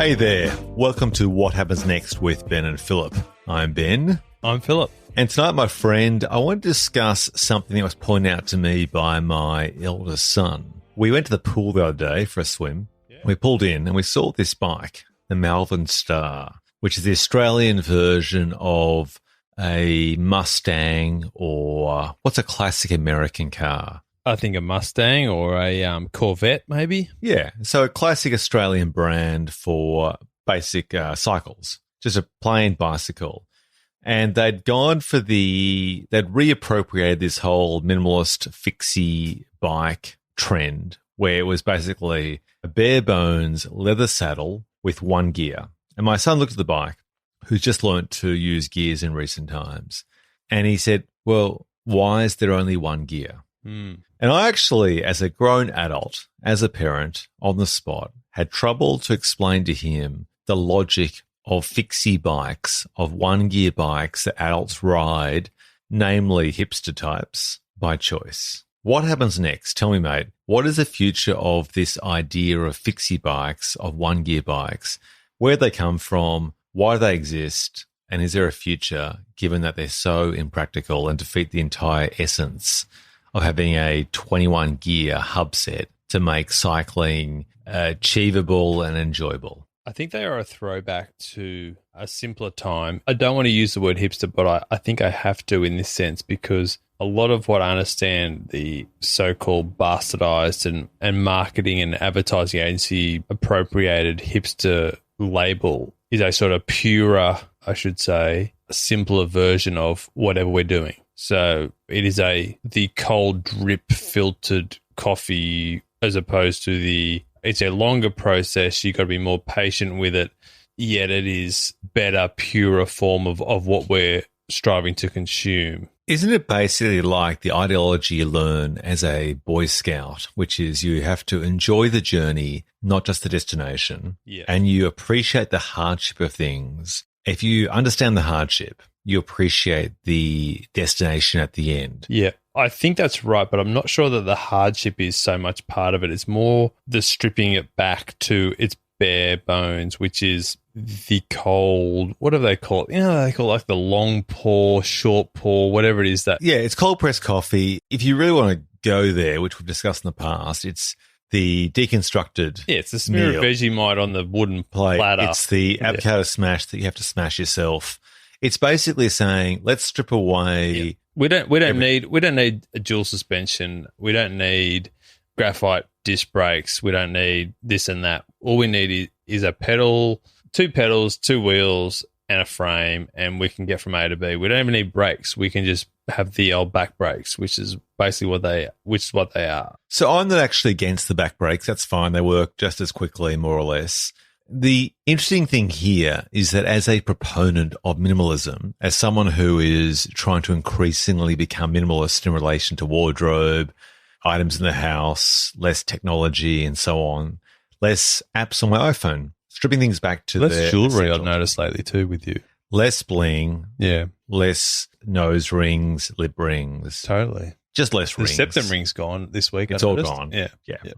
Hey there, welcome to What Happens Next with Ben and Philip. I'm Ben. I'm Philip. And tonight, my friend, I want to discuss something that was pointed out to me by my eldest son. We went to the pool the other day for a swim. Yeah. We pulled in and we saw this bike, the Malvern Star, which is the Australian version of a Mustang, or what's a classic American car? I think a Mustang or a Corvette, maybe. Yeah, so a classic Australian brand for basic cycles, just a plain bicycle. And they'd reappropriated this whole minimalist fixie bike trend, where it was basically a bare bones leather saddle with one gear. And my son looked at the bike, who's just learnt to use gears in recent times, and he said, well, why is there only one gear? And I actually, as a grown adult, as a parent, on the spot, had trouble to explain to him the logic of fixie bikes, of one-gear bikes that adults ride, namely hipster types, by choice. What happens next? Tell me, mate, what is the future of this idea of fixie bikes, of one-gear bikes? Where do they come from? Why do they exist? And is there a future, given that they're so impractical and defeat the entire essence of having a 21-gear hub set to make cycling achievable and enjoyable? I think they are a throwback to a simpler time. I don't want to use the word hipster, but I think I have to in this sense, because a lot of what I understand the so-called bastardized and marketing and advertising agency appropriated hipster label is a sort of purer, I should say, a simpler version of whatever we're doing. So it is the cold drip filtered coffee, as opposed to it's a longer process. You've got to be more patient with it, yet it is better, purer form of what we're striving to consume. Isn't it basically like the ideology you learn as a Boy Scout, which is you have to enjoy the journey, not just the destination, and you appreciate the hardship of things. If you understand the hardship, you appreciate the destination at the end. Yeah, I think that's right, but I'm not sure that the hardship is so much part of it. It's more the stripping it back to its bare bones, which is the cold, what do they call it? They call it like the long pour, short pour, whatever it is that. Yeah, it's cold pressed coffee. If you really want to go there, which we've discussed in the past, it's the deconstructed. Yeah, it's the smear of Vegemite on the wooden platter. It's the avocado smash that you have to smash yourself. It's basically saying, let's strip away. Yeah. We don't need a dual suspension. We don't need graphite disc brakes. We don't need this and that. All we need is a pedal, two pedals, two wheels, and a frame, and we can get from A to B. We don't even need brakes. We can just have the old back brakes, which is basically what they are. So I'm not actually against the back brakes. That's fine. They work just as quickly, more or less. The interesting thing here is that as a proponent of minimalism, as someone who is trying to increasingly become minimalist in relation to wardrobe, items in the house, less technology and so on, less apps on my iPhone, stripping things back to less jewelry I've noticed lately too with you. Less bling. Yeah. Less nose rings, lip rings. Totally. Just less rings. The septum ring's gone this week. It's all gone. Yeah.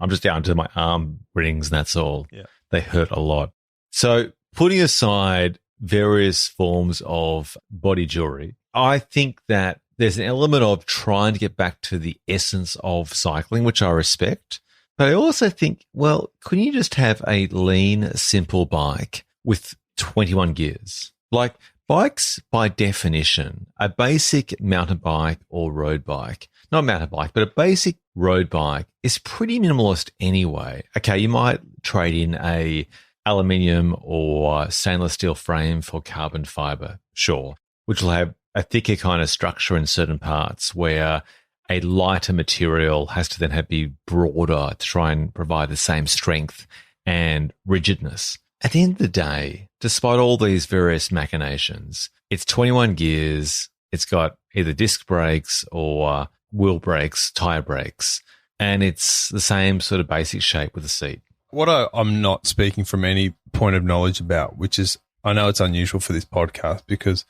I'm just down to my arm rings and that's all. Yeah. They hurt a lot. So putting aside various forms of body jewelry, I think that there's an element of trying to get back to the essence of cycling, which I respect. But I also think, well, couldn't you just have a lean, simple bike with 21 gears? Like bikes, by definition, a basic mountain bike or road bike, not a mountain bike, but a basic road bike is pretty minimalist anyway. Okay, you might trade in a aluminium or stainless steel frame for carbon fiber, sure, which will have a thicker kind of structure in certain parts where a lighter material has to then be broader to try and provide the same strength and rigidness. At the end of the day, despite all these various machinations, it's 21 gears, it's got either disc brakes or wheel brakes, tire brakes, and it's the same sort of basic shape with a seat. What I'm not speaking from any point of knowledge about, which is, I know it's unusual for this podcast because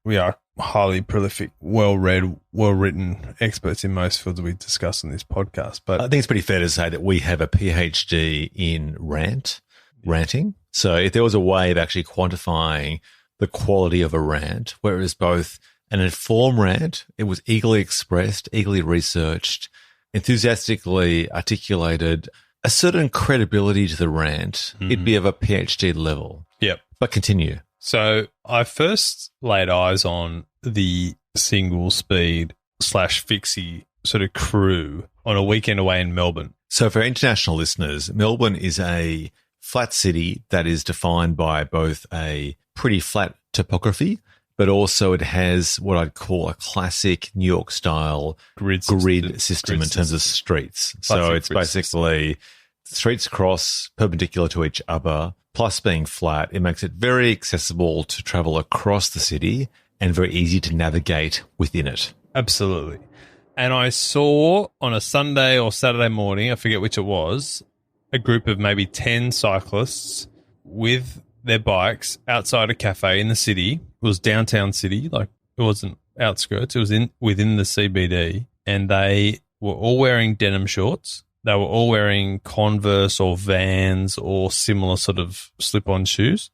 we are highly prolific, well-read, well-written experts in most fields we discuss on this podcast. But I think it's pretty fair to say that we have a PhD in rant. ranting. So if there was a way of actually quantifying the quality of a rant, where it was both an informed rant, it was eagerly expressed, eagerly researched, enthusiastically articulated, a certain credibility to the rant, it'd be of a PhD level. Yep. But continue. So I first laid eyes on the single speed / fixie sort of crew on a weekend away in Melbourne. So for international listeners, Melbourne is a flat city that is defined by both a pretty flat topography, but also it has what I'd call a classic New York style grid system in terms of streets. So it's basically streets cross perpendicular to each other, plus being flat. It makes it very accessible to travel across the city and very easy to navigate within it. Absolutely. And I saw on a Sunday or Saturday morning, I forget which it was, a group of maybe 10 cyclists with their bikes outside a cafe in the city. It was downtown city, like it wasn't outskirts. It was within the CBD, and they were all wearing denim shorts. They were all wearing Converse or Vans or similar sort of slip-on shoes,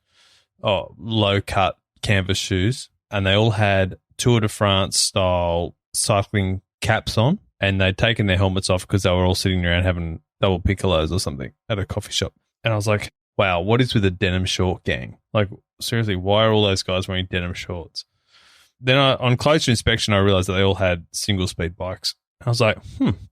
or low-cut canvas shoes, and they all had Tour de France style cycling caps on, and they'd taken their helmets off because they were all sitting around having double piccolos or something at a coffee shop. And I was like, wow, what is with the denim short gang? Like, seriously, why are all those guys wearing denim shorts? Then on closer inspection, I realized that they all had single-speed bikes. I was like,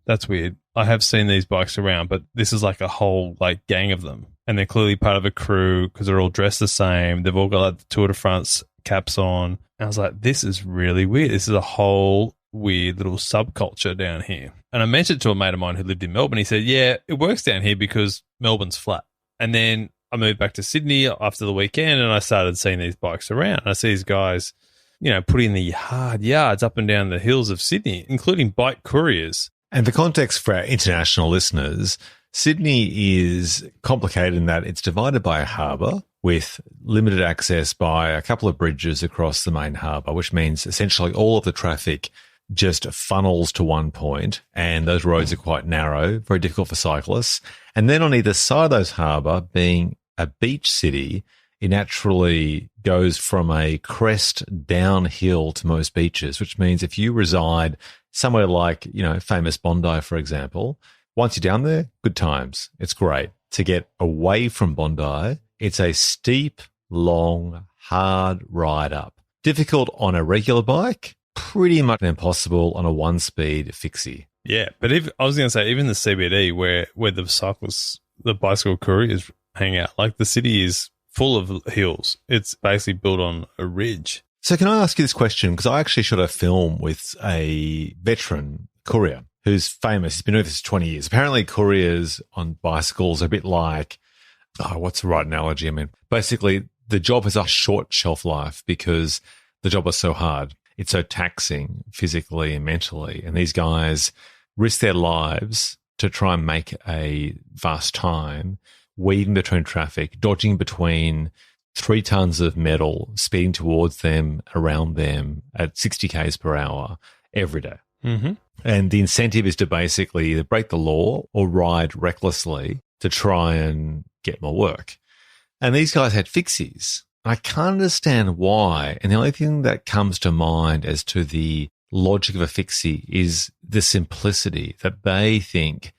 that's weird. I have seen these bikes around, but this is like a whole like gang of them. And they're clearly part of a crew because they're all dressed the same. They've all got like the Tour de France caps on. And I was like, this is really weird. This is a whole weird little subculture down here. And I mentioned to a mate of mine who lived in Melbourne. He said, yeah, it works down here because Melbourne's flat. And then I moved back to Sydney after the weekend and I started seeing these bikes around. I see these guys, you know, putting the hard yards up and down the hills of Sydney, including bike couriers. And for context for our international listeners, Sydney is complicated in that it's divided by a harbour with limited access by a couple of bridges across the main harbour, which means essentially all of the traffic just funnels to one point, and those roads are quite narrow, very difficult for cyclists. And then on either side of those harbour, being a beach city, it naturally goes from a crest downhill to most beaches, which means if you reside somewhere like, you know, famous Bondi, for example, once you're down there, good times. It's great. To get away from Bondi, it's a steep, long, hard ride up. Difficult on a regular bike, pretty much impossible on a one-speed fixie. Yeah, but if I was going to say, even the CBD where the cyclists, the bicycle couriers hang out, like the city is full of hills. It's basically built on a ridge. So can I ask you this question? Because I actually shot a film with a veteran courier who's famous. He's been doing this for 20 years. Apparently couriers on bicycles are a bit like, what's the right analogy? I mean, basically the job has a short shelf life because the job is so hard. It's so taxing physically and mentally. And these guys risk their lives to try and make a fast time, weaving between traffic, dodging between 3 tons of metal, speeding towards them, around them at 60 k's per hour every day. Mm-hmm. And the incentive is to basically either break the law or ride recklessly to try and get more work. And these guys had fixies. I can't understand why. And the only thing that comes to mind as to the logic of a fixie is the simplicity that they think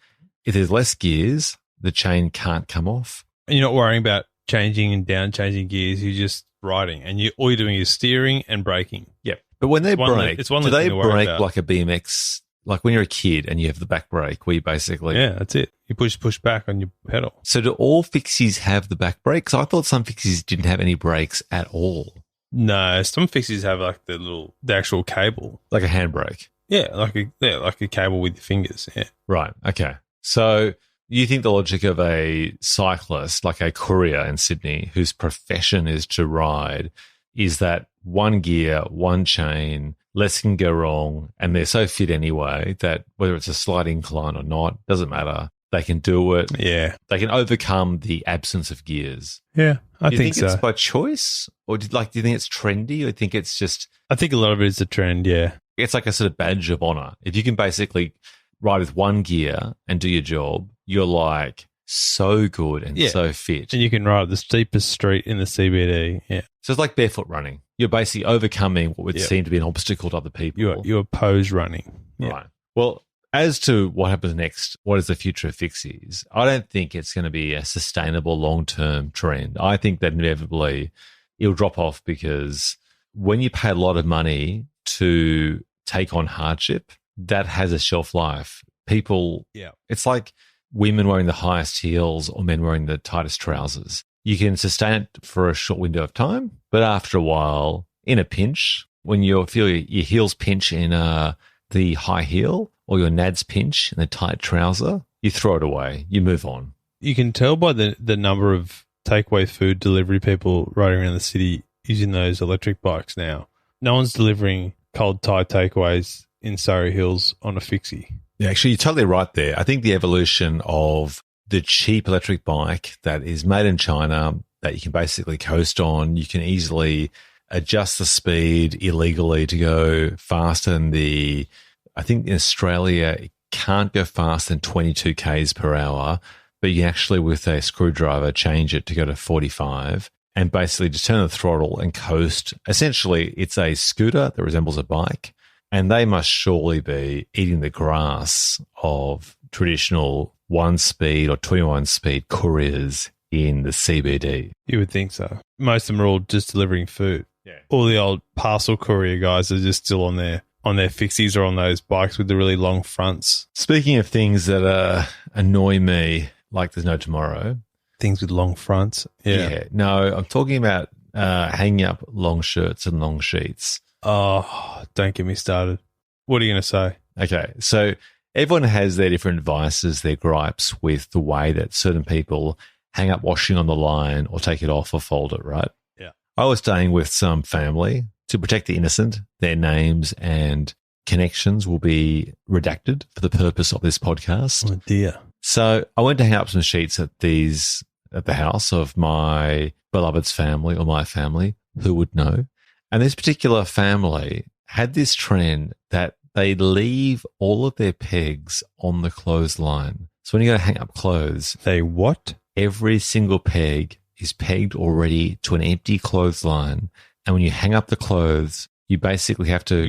if there's less gears, the chain can't come off. And you're not worrying about changing and down changing gears. You're just riding, and all you're doing is steering and braking. Yep. But when they brake, do they brake like a BMX? Like when you're a kid and you have the back brake where you basically... Yeah, that's it. You push back on your pedal. So do all fixies have the back brakes? I thought some fixies didn't have any brakes at all. No, some fixies have like the actual cable. Like a handbrake? Yeah, like a cable with your fingers, yeah. Right, okay. So you think the logic of a cyclist, like a courier in Sydney, whose profession is to ride, is that one gear, one chain, less can go wrong, and they're so fit anyway that whether it's a slight incline or not, doesn't matter. They can do it. Yeah. They can overcome the absence of gears. Yeah, I think so. Do you think it's by choice? Or do you think it's trendy? Or do you think it's just... I think a lot of it is a trend, yeah. It's like a sort of badge of honor. If you can basically ride with one gear and do your job, you're like so good and so fit. And you can ride the steepest street in the CBD. Yeah. So it's like barefoot running. You're basically overcoming what would seem to be an obstacle to other people. You're pose running. Yeah. Right. Well, as to what happens next, what is the future of fixies? I don't think it's going to be a sustainable long-term trend. I think that inevitably it'll drop off because when you pay a lot of money to take on hardship, that has a shelf life. People, it's like women wearing the highest heels or men wearing the tightest trousers. You can sustain it for a short window of time, but after a while, in a pinch, when you feel your heels pinch in the high heel or your nads pinch in the tight trouser, you throw it away. You move on. You can tell by the number of takeaway food delivery people riding around the city using those electric bikes now. No one's delivering cold Thai takeaways in Surrey Hills on a fixie. Yeah, actually, you're totally right there. I think the evolution of the cheap electric bike that is made in China that you can basically coast on, you can easily adjust the speed illegally to go faster than I think in Australia, it can't go faster than 22 Ks per hour, but you can actually, with a screwdriver, change it to go to 45 and basically just turn the throttle and coast. Essentially, it's a scooter that resembles a bike, and they must surely be eating the grass of traditional 1-speed or 21-speed couriers in the CBD. You would think so. Most of them are all just delivering food. Yeah. All the old parcel courier guys are just still on their fixies or on those bikes with the really long fronts. Speaking of things that annoy me, like there's no tomorrow. Things with long fronts. Yeah. No, I'm talking about hanging up long shirts and long sheets. Oh, don't get me started. What are you going to say? Okay, so everyone has their different vices, their gripes with the way that certain people hang up washing on the line or take it off or fold it, right? Yeah. I was staying with some family. To protect the innocent, their names and connections will be redacted for the purpose of this podcast. Oh, dear. So I went to hang up some sheets at the house of my beloved's family or my family, who would know. And this particular family had this trend that they leave all of their pegs on the clothesline. So when you go to hang up clothes, they what? Every single peg is pegged already to an empty clothesline. And when you hang up the clothes, you basically have to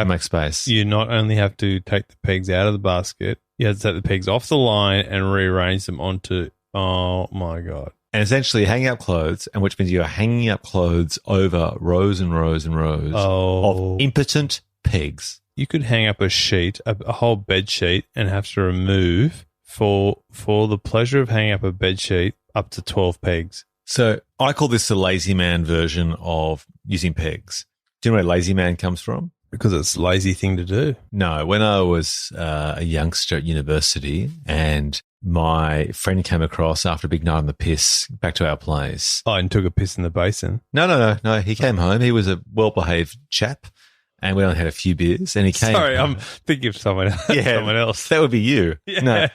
make space. You not only have to take the pegs out of the basket, you have to take the pegs off the line and rearrange them onto, oh my God. And essentially hanging up clothes, and which means you're hanging up clothes over rows and rows and rows of impotent pegs. You could hang up a sheet, a whole bed sheet, and have to remove for the pleasure of hanging up a bed sheet up to 12 pegs. So I call this the lazy man version of using pegs. Do you know where lazy man comes from? Because it's a lazy thing to do. No, when I was a youngster at university and my friend came across after a big night on the piss back to our place. Oh, and took a piss in the basin? No. He came home. He was a well-behaved chap and we only had a few beers and he came. Sorry, I'm thinking of someone else. Yeah, someone else. That would be you. Yeah. No.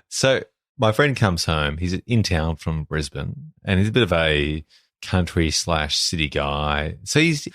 So my friend comes home. He's in town from Brisbane and he's a bit of a country/city guy. So he's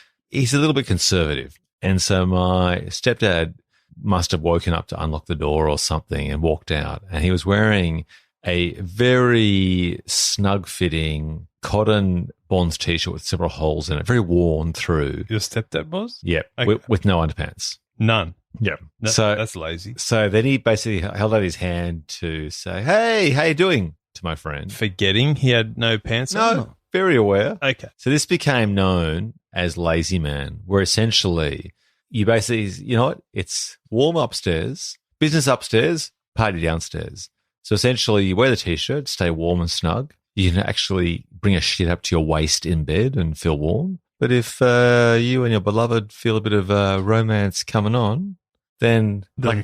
a little bit conservative. And so my stepdad must have woken up to unlock the door or something and walked out. And he was wearing a very snug-fitting cotton Bonds T-shirt with several holes in it, very worn through. Your stepdad was? Yeah, okay. with no underpants. None? Yeah. So that's lazy. So then he basically held out his hand to say, hey, how you doing, to my friend. Forgetting he had no pants on? No, very aware. Okay. So this became known as lazy man, where essentially you basically, you know what, it's warm upstairs, business upstairs, party downstairs. So essentially you wear the T-shirt, stay warm and snug. You can actually bring a sheet up to your waist in bed and feel warm. But if you and your beloved feel a bit of romance coming on, then doesn't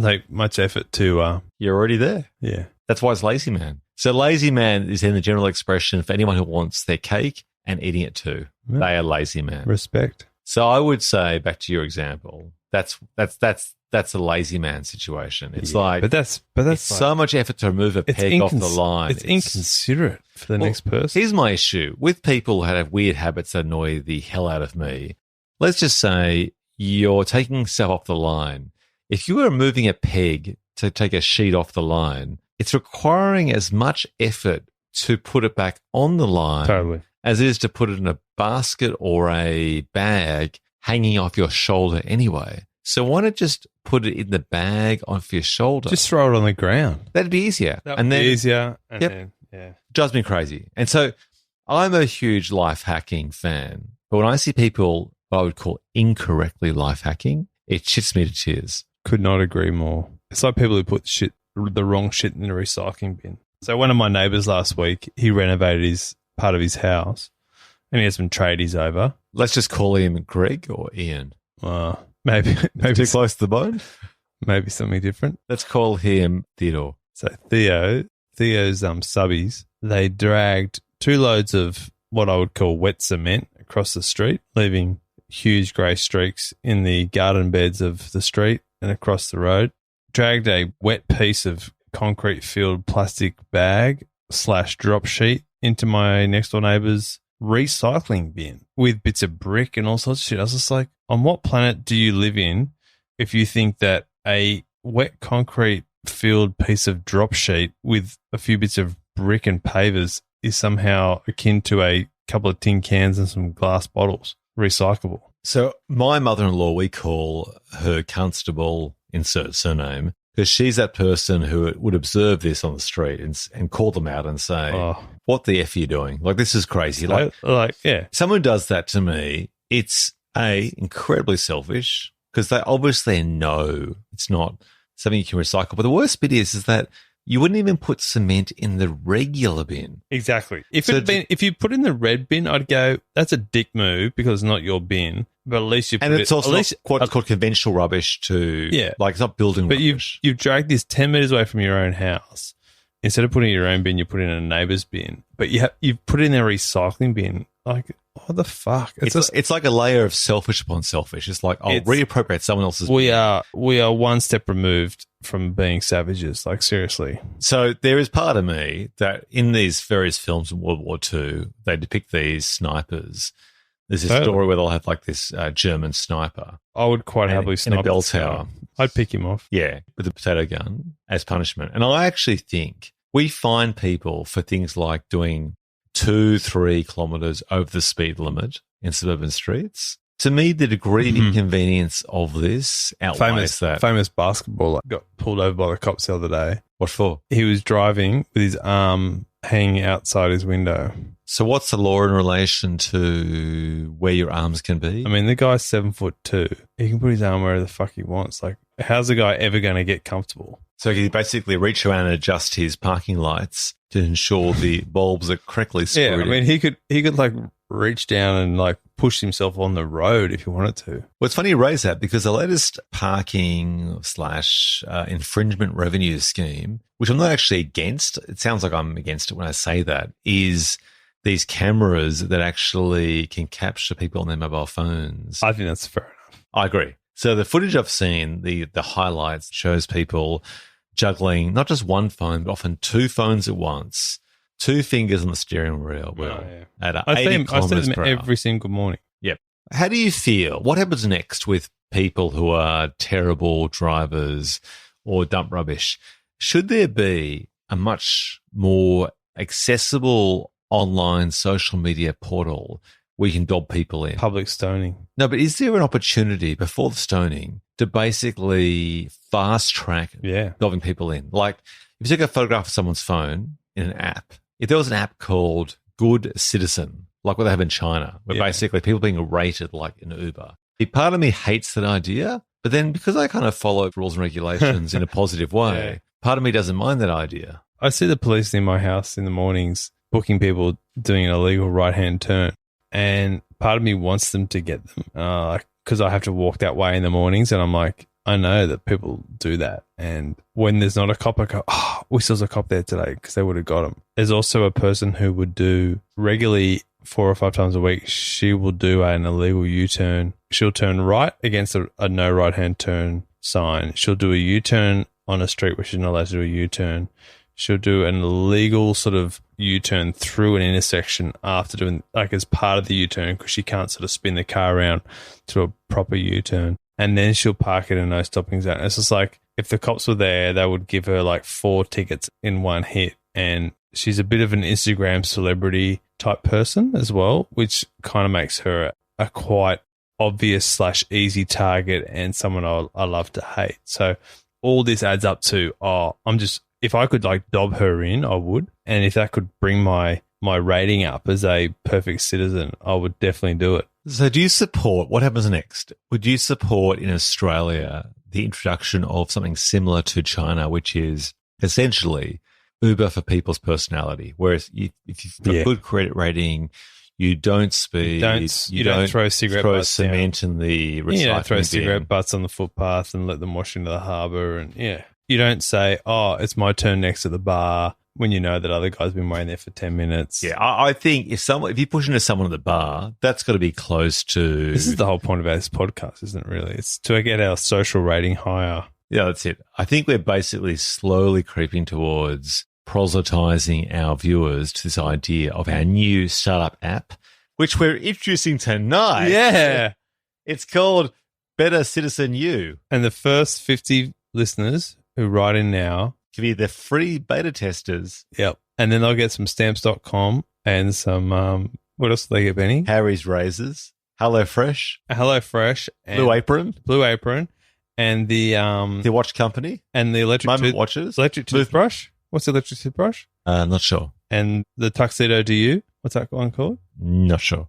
take much effort to you're already there. Yeah. That's why it's lazy man. So lazy man is in the general expression for anyone who wants their cake and eating it too. Yeah. They are lazy man. Respect. So I would say, back to your example, that's a lazy man situation. It's like, but that's it's so much effort to remove a peg off the line. It's inconsiderate for the next person. Here's my issue with people who have weird habits that annoy the hell out of me. Let's just say you're taking stuff off the line. If you were removing a peg to take a sheet off the line, it's requiring as much effort to put it back on the line Totally. as it is to put it in a basket or a bag hanging off your shoulder anyway. So why not just put it in the bag off your shoulder? Just throw it on the ground. That'd be easier. That would be easier. And Yep. then, yeah. Drives me crazy. And so I'm a huge life hacking fan. But when I see people what I would call incorrectly life hacking, it shits me to tears. Could not agree more. It's like people who put the wrong shit in the recycling bin. So one of my neighbours last week, he renovated his part of his house and he had some tradies over. Let's just call him Greg or Ian. Maybe Too close to the bone? Maybe something different. Let's call him Theodore. So Theo's subbies, they dragged 2 loads of what I would call wet cement across the street, leaving huge grey streaks in the garden beds of the street and across the road. Dragged a wet piece of concrete filled plastic bag / drop sheet into my next door neighbour's recycling bin with bits of brick and all sorts of shit. I was just like, on what planet do you live in if you think that a wet concrete filled piece of drop sheet with a few bits of brick and pavers is somehow akin to a couple of tin cans and some glass bottles, recyclable? So my mother-in-law, we call her Constable, insert surname, because she's that person who would observe this on the street and call them out and say, what the F are you doing? Like, this is crazy. Yeah. Someone does that to me, it's incredibly selfish because they obviously know it's not something you can recycle. But the worst bit is that you wouldn't even put cement in the regular bin. Exactly. If you put in the red bin, I'd go, that's a dick move because it's not your bin. But at least you put it... And it's also what's called conventional rubbish like it's not building rubbish. But you've dragged this 10 metres away from your own house. Instead of putting it in your own bin, you put it in a neighbour's bin. But you've put it in their recycling bin. Like, what the fuck? It's like a layer of selfish upon selfish. It's like, I'll reappropriate someone else's bin. We are one step removed from being savages, like, seriously. So there is part of me that in these various films in World War II, they depict these snipers. There's this story where they'll have like this German sniper. I would quite happily snipe in a bell tower. I'd pick him off. Yeah, with a potato gun as punishment. And I actually think we fine people for things like doing 2-3 kilometres over the speed limit in suburban streets. To me, the degree of inconvenience of this outweighs that. Famous basketballer got pulled over by the cops the other day. What for? He was driving with his arm hanging outside his window. So what's the law in relation to where your arms can be? I mean, the guy's 7'2". He can put his arm wherever the fuck he wants. Like, how's the guy ever going to get comfortable? So he basically reach around and adjust his parking lights to ensure the bulbs are correctly screwed. Yeah, I mean, he could like reach down and like push himself on the road if he wanted to. Well, it's funny you raise that because the latest parking / infringement revenue scheme, which I'm not actually against, it sounds like I'm against it when I say that, is these cameras that actually can capture people on their mobile phones. I think that's fair enough. I agree. So the footage I've seen, the highlights shows people juggling not just one phone, but often 2 phones at once, 2 fingers on the steering wheel at 80 kilometers per hour. Every single morning. Yep. How do you feel? What happens next with people who are terrible drivers or dump rubbish? Should there be a much more accessible online social media portal where you can dob people in? Public stoning. No, but is there an opportunity before the stoning to basically fast track dobbing people in? Like, if you take a photograph of someone's phone in an app, if there was an app called Good Citizen, like what they have in China, where basically people being rated like in Uber, part of me hates that idea, but then because I kind of follow rules and regulations in a positive way, part of me doesn't mind that idea. I see the police in my house in the mornings booking people doing an illegal right-hand turn, and part of me wants them to get them because I have to walk that way in the mornings, and I'm like, I know that people do that. And when there's not a cop, I go, wish there was a cop there today because they would have got him. There's also a person who would do regularly 4 or 5 times a week. She will do an illegal U-turn. She'll turn right against a no right-hand turn sign. She'll do a U-turn on a street where she's not allowed to do a U-turn. She'll do an illegal sort of U-turn through an intersection after doing, like, as part of the U-turn because she can't sort of spin the car around to a proper U-turn. And then she'll park it in a no stopping zone. It's just like, if the cops were there, they would give her like 4 tickets in one hit. And she's a bit of an Instagram celebrity type person as well, which kind of makes her a quite obvious / easy target and someone I love to hate. So all this adds up to, if I could like dob her in, I would. And if that could bring my rating up as a perfect citizen, I would definitely do it. So do you support, what happens next? Would you support in Australia the introduction of something similar to China, which is essentially Uber for people's personality? Whereas if you've got good credit rating, you don't speed, you don't throw cigarette butts cement in the recycling bin. Throw cigarette butts on the footpath and let them wash into the harbour. And you don't say, "Oh, it's my turn next to the bar," when you know that other guy's been waiting there for 10 minutes. Yeah, I think if you push into someone at the bar, that's got to be close to. This is the whole point about this podcast, isn't it? Really, it's to get our social rating higher. Yeah, that's it. I think we're basically slowly creeping towards proselytizing our viewers to this idea of our new startup app, which we're introducing tonight. Yeah. It's called Better Citizen You. And the first 50 listeners who write in now can be the free beta testers. Yep. And then they'll get some stamps.com and some, what else do they get, Benny? Harry's Razors, HelloFresh. And Blue Apron. And the watch company. And the electric watches. Electric toothbrush. What's the electric toothbrush? Not sure. And the Tuxedo to You. What's that one called? Not sure.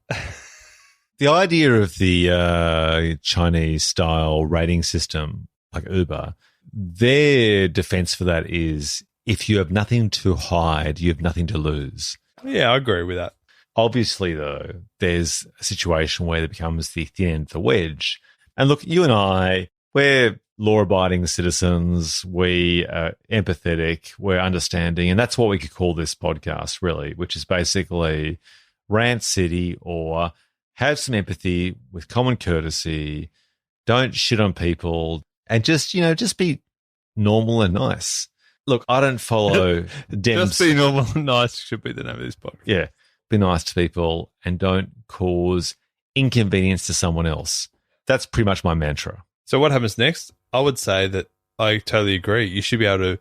The idea of the Chinese style rating system like Uber, their defense for that is if you have nothing to hide, you have nothing to lose. Yeah, I agree with that. Obviously, though, there's a situation where it becomes the thin end of the wedge. And look, you and I, we're law-abiding citizens, we are empathetic, we're understanding, and that's what we could call this podcast, really, which is basically rant city or have some empathy with common courtesy, don't shit on people, and just be normal and nice. Look, I don't follow Dems. Just be normal and nice should be the name of this podcast. Yeah, be nice to people and don't cause inconvenience to someone else. That's pretty much my mantra. So what happens next? I would say that I totally agree. You should be able to,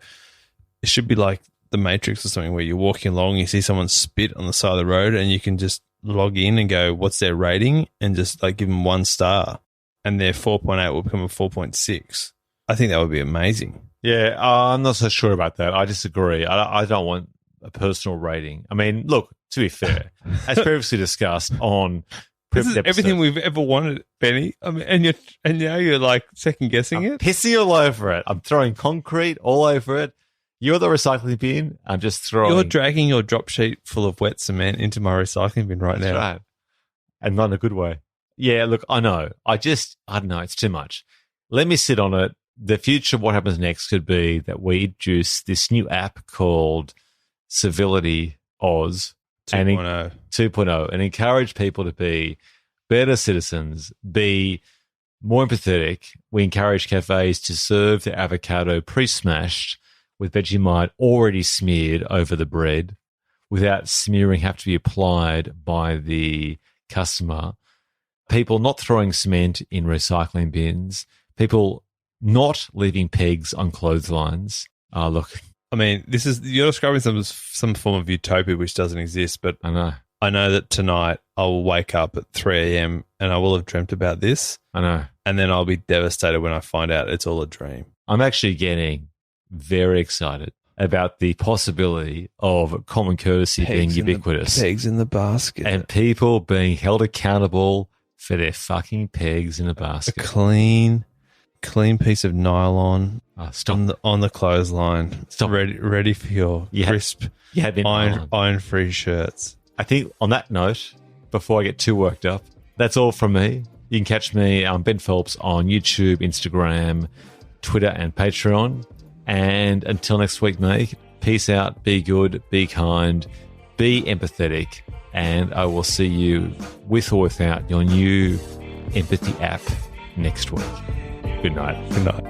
it should be like the Matrix or something where you're walking along, you see someone spit on the side of the road and you can just log in and go, what's their rating? And just like give them 1 star and their 4.8 will become a 4.6. I think that would be amazing. Yeah, I'm not so sure about that. I disagree. I don't want a personal rating. I mean, look, to be fair, as previously discussed on this is everything we've ever wanted, Benny. I mean, and now you're like second guessing it. Pissing all over it. I'm throwing concrete all over it. You're the recycling bin. I'm just throwing. You're dragging your drop sheet full of wet cement into my recycling bin right now. Right. And not in a good way. Yeah, look, I know. I don't know. It's too much. Let me sit on it. The future of what happens next could be that we introduce this new app called Civility Oz 2.0 and encourage people to be better citizens, be more empathetic. We encourage cafes to serve the avocado pre-smashed with Vegemite already smeared over the bread without smearing have to be applied by the customer. People not throwing cement in recycling bins. People not leaving pegs on clotheslines. Look, I mean, you're describing some form of utopia which doesn't exist, but I know that tonight I will wake up at 3 a.m. and I will have dreamt about this. I know. And then I'll be devastated when I find out it's all a dream. I'm actually getting very excited about the possibility of common courtesy being ubiquitous. Pegs in the basket. And people being held accountable for their fucking pegs in a basket. A clean piece of nylon on the clothesline. Stop. Ready for your crisp iron-free shirts. I think on that note, before I get too worked up, that's all from me. You can catch me, Ben Phelps, on YouTube, Instagram, Twitter, and Patreon. And until next week, mate, peace out, be good, be kind, be empathetic, and I will see you with or without your new empathy app next week. Good night. Good night.